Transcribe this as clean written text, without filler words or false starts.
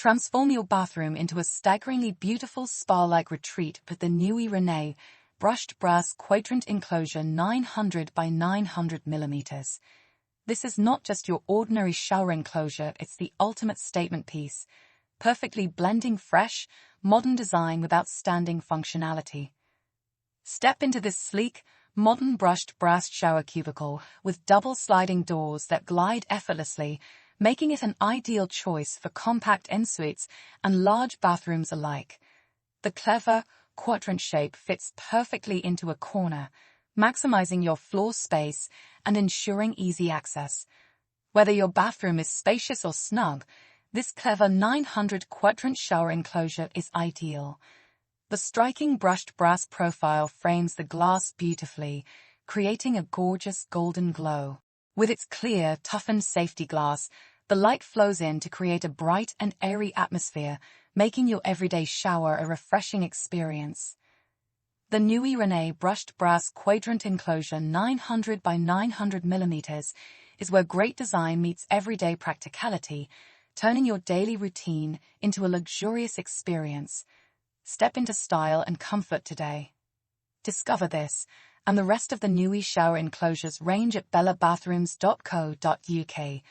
Transform your bathroom into a staggeringly beautiful spa-like retreat with the Nuie Rene brushed brass Quadrant Enclosure 900 by 900 millimeters. This is not just your ordinary shower enclosure, it's the ultimate statement piece, perfectly blending fresh, modern design with outstanding functionality. Step into this sleek, modern brushed brass shower cubicle with double sliding doors that glide effortlessly, making it an ideal choice for compact ensuites and large bathrooms alike. The clever, quadrant shape fits perfectly into a corner, maximizing your floor space and ensuring easy access. Whether your bathroom is spacious or snug, this clever 900 quadrant shower enclosure is ideal. The striking brushed brass profile frames the glass beautifully, creating a gorgeous golden glow. With its clear, toughened safety glass, the light flows in to create a bright and airy atmosphere, making your everyday shower a refreshing experience. The Nuie Rene brushed brass Quadrant Enclosure 900 by 900 millimeters is where great design meets everyday practicality, turning your daily routine into a luxurious experience. Step into style and comfort today. Discover this and the rest of the Nuie shower enclosures range at bellabathrooms.co.uk.